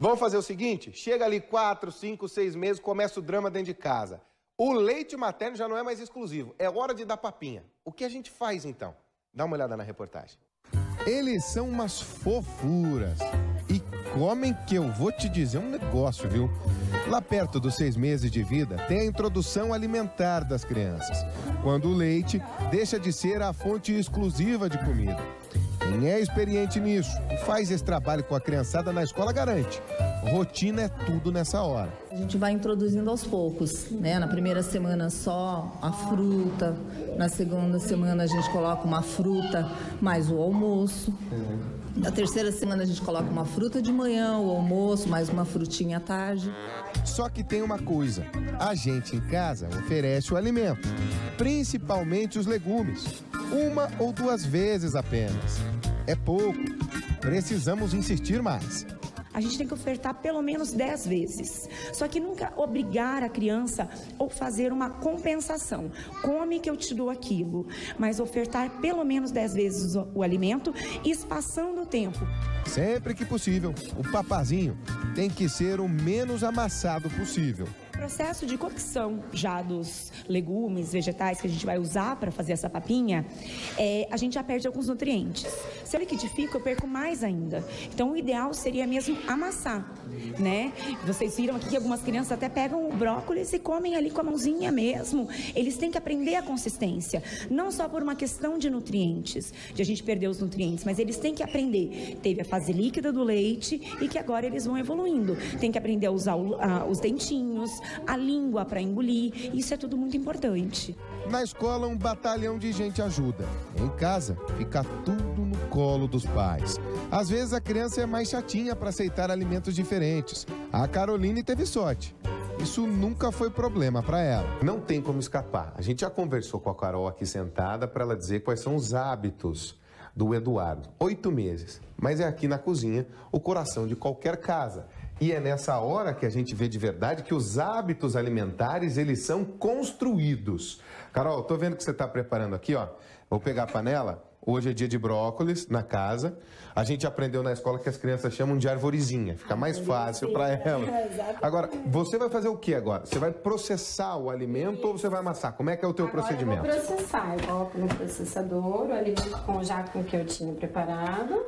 Vamos fazer o seguinte? Chega ali 4, 5, 6 meses, começa o drama dentro de casa. O leite materno já não é mais exclusivo. É hora de dar papinha. O que a gente faz, então? Dá uma olhada na reportagem. Eles são umas fofuras. E comem que eu vou te dizer um negócio, viu? Lá perto dos 6 meses de vida, tem a introdução alimentar das crianças, quando o leite deixa de ser a fonte exclusiva de comida. Quem é experiente nisso e faz esse trabalho com a criançada na escola garante. Rotina é tudo nessa hora. A gente vai introduzindo aos poucos, né? Na primeira semana só a fruta, na segunda semana a gente coloca uma fruta mais o almoço. Na terceira semana a gente coloca uma fruta de manhã, o almoço, mais uma frutinha à tarde. Só que tem uma coisa, a gente em casa oferece o alimento, principalmente os legumes, 1 ou 2 vezes apenas. É pouco, precisamos insistir mais. A gente tem que ofertar pelo menos 10 vezes. Só que nunca obrigar a criança ou fazer uma compensação. Come que eu te dou aquilo. Mas ofertar pelo menos 10 vezes o alimento, espaçando o tempo. Sempre que possível, o papazinho tem que ser o menos amassado possível. O processo de cocção já dos legumes, vegetais que a gente vai usar para fazer essa papinha, a gente já perde alguns nutrientes. Se eu liquidifico, eu perco mais ainda. Então, o ideal seria mesmo amassar, né? Vocês viram aqui que algumas crianças até pegam o brócolis e comem ali com a mãozinha mesmo. Eles têm que aprender a consistência, não só por uma questão de nutrientes, de a gente perder os nutrientes, mas eles têm que aprender. Teve a fase líquida do leite e que agora eles vão evoluindo. Tem que aprender a usar os dentinhos, a língua para engolir, isso é tudo muito importante. Na escola, um batalhão de gente ajuda. Em casa, fica tudo no colo dos pais. Às vezes, a criança é mais chatinha para aceitar alimentos diferentes. A Caroline teve sorte. Isso nunca foi problema para ela. Não tem como escapar. A gente já conversou com a Carol aqui sentada para ela dizer quais são os hábitos do Eduardo. 8 meses. Mas é aqui na cozinha o coração de qualquer casa. E é nessa hora que a gente vê de verdade que os hábitos alimentares, eles são construídos. Carol, tô vendo que você está preparando aqui, ó. Vou pegar a panela. Hoje é dia de brócolis na casa. A gente aprendeu na escola que as crianças chamam de arvorezinha. Fica mais fácil para elas. Agora, você vai fazer o que agora? Você vai processar o alimento ou você vai amassar? Como é que é o teu procedimento? Eu vou processar. Eu coloco no processador o alimento já com o que eu tinha preparado.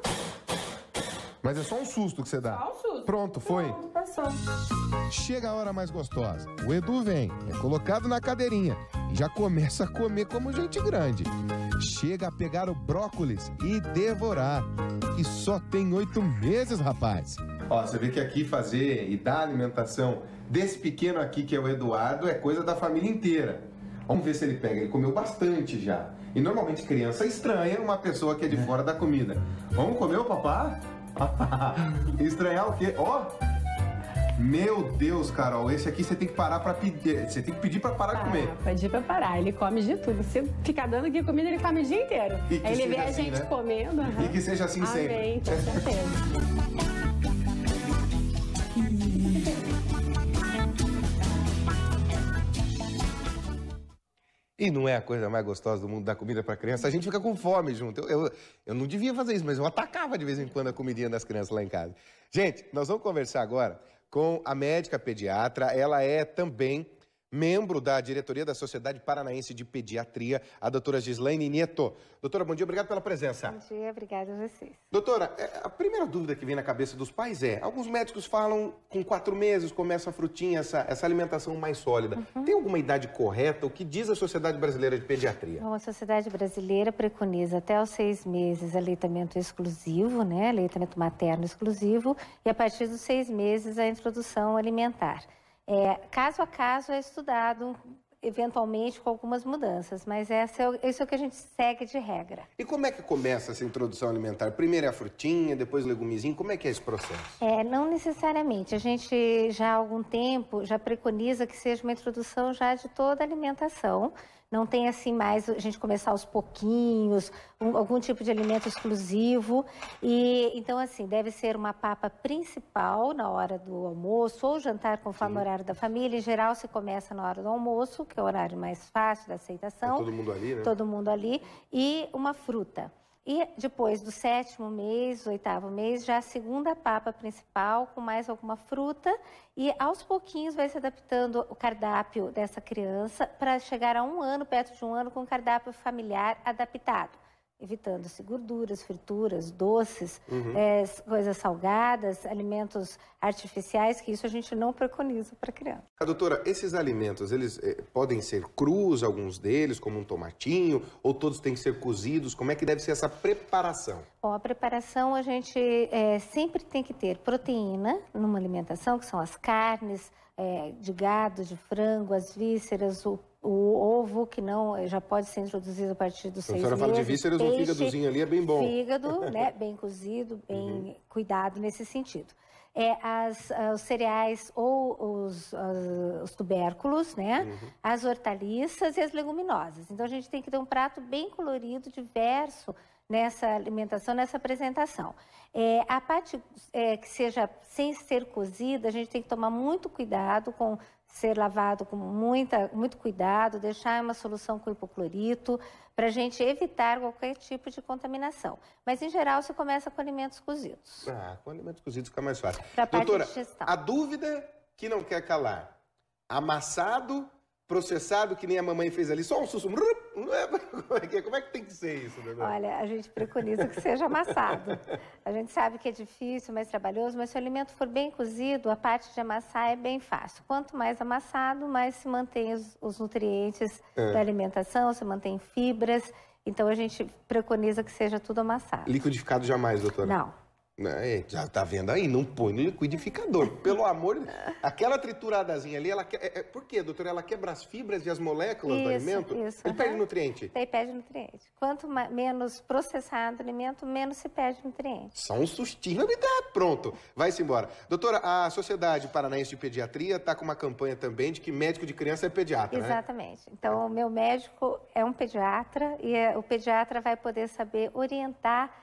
Mas é só um susto que você dá. Só um susto. Pronto, foi? Pronto, passou. Chega a hora mais gostosa. O Edu vem, é colocado na cadeirinha e já começa a comer como gente grande. Chega a pegar o brócolis e devorar. E só tem 8 meses, rapaz. Ó, você vê que aqui fazer e dar alimentação desse pequeno aqui, que é o Eduardo, é coisa da família inteira. Vamos ver se ele pega. Ele comeu bastante já. E normalmente criança estranha uma pessoa que é de fora da comida. Vamos comer o papá? Estranhar o quê? Ó! Meu Deus, Carol, esse aqui você tem que parar pra pedir. Você tem que pedir pra parar de comer. Pedir pra parar, ele come de tudo. Se ficar dando aqui comida, ele come o dia inteiro. Aí ele vê a gente comendo. E que seja assim sempre. Amém, com certeza. E não é a coisa mais gostosa do mundo dar comida para criança? A gente fica com fome junto. Eu não devia fazer isso, mas eu atacava de vez em quando a comidinha das crianças lá em casa. Gente, nós vamos conversar agora com a médica pediatra. Ela é também membro da diretoria da Sociedade Paranaense de Pediatria, a doutora Gislaine Nieto. Doutora, bom dia, obrigado pela presença. Bom dia, obrigada a vocês. Doutora, a primeira dúvida que vem na cabeça dos pais é, alguns médicos falam com 4 meses começa a frutinha, essa alimentação mais sólida. Tem alguma idade correta? O que diz a Sociedade Brasileira de Pediatria? Bom, a Sociedade Brasileira preconiza até os 6 meses aleitamento exclusivo, né, aleitamento materno exclusivo, e a partir dos 6 meses a introdução alimentar. Caso a caso é estudado, eventualmente com algumas mudanças, mas isso é o que a gente segue de regra. E como é que começa essa introdução alimentar? Primeiro é a frutinha, depois o legumezinho, como é que é esse processo? Não necessariamente, a gente já há algum tempo já preconiza que seja uma introdução já de toda a alimentação. Não tem assim mais a gente começar aos pouquinhos, algum tipo de alimento exclusivo. E então assim, deve ser uma papa principal na hora do almoço ou jantar conforme o horário da família. Em geral se começa na hora do almoço, que é o horário mais fácil da aceitação. Todo mundo ali, né? Todo mundo ali. E uma fruta. E depois do 7º mês, 8º mês, já a segunda papa principal, com mais alguma fruta. E aos pouquinhos vai se adaptando o cardápio dessa criança para chegar a 1 ano, perto de 1 ano, com um cardápio familiar adaptado. Evitando-se gorduras, frituras, doces, coisas salgadas, alimentos artificiais, que isso a gente não preconiza para a criança. Doutora, esses alimentos, eles podem ser crus, alguns deles, como um tomatinho, ou todos têm que ser cozidos? Como é que deve ser essa preparação? Bom, a preparação a gente sempre tem que ter proteína numa alimentação, que são as carnes de gado, de frango, as vísceras, o ovo, que não já pode ser introduzido a partir dos 6 meses. A senhora fala de vísceras, um fígadozinho ali é bem bom. Fígado, né, bem cozido, bem cuidado nesse sentido. Os cereais ou os tubérculos, né, as hortaliças e as leguminosas. Então, a gente tem que ter um prato bem colorido, diverso, nessa alimentação, nessa apresentação. A parte que seja sem ser cozida, a gente tem que tomar muito cuidado com ser lavado com muito cuidado, deixar uma solução com hipoclorito, para a gente evitar qualquer tipo de contaminação. Mas, em geral, se começa com alimentos cozidos. Com alimentos cozidos fica mais fácil. Doutora, a dúvida que não quer calar. Amassado, processado, que nem a mamãe fez ali, só um sussurro. Como é que tem que ser isso, doutora? Olha, a gente preconiza que seja amassado. A gente sabe que é difícil, mais trabalhoso, mas se o alimento for bem cozido, a parte de amassar é bem fácil. Quanto mais amassado, mais se mantém os nutrientes da alimentação, se mantém fibras. Então, a gente preconiza que seja tudo amassado. Liquidificado jamais, doutora? Não. Já tá vendo aí, não põe no liquidificador. Pelo amor de Deus. Aquela trituradazinha ali, por quê, doutora? Ela quebra as fibras e as moléculas do alimento? Ele perde nutriente? Ele perde nutriente. Quanto menos processado o alimento, menos se perde nutriente. Só um sustinho e tá pronto. Vai-se embora. Doutora, a Sociedade Paranaense de Pediatria está com uma campanha também de que médico de criança é pediatra, Exatamente. Né? Então, o meu médico é um pediatra e o pediatra vai poder saber orientar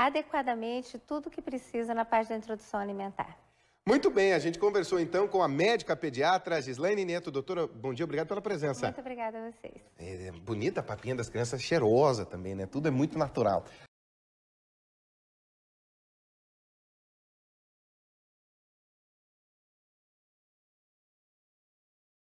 adequadamente tudo que precisa na parte da introdução alimentar. Muito bem, a gente conversou então com a médica pediatra Gislaine Neto. Doutora, bom dia, obrigado pela presença. Muito obrigada a vocês. Bonita a papinha das crianças, cheirosa também, né? Tudo é muito natural.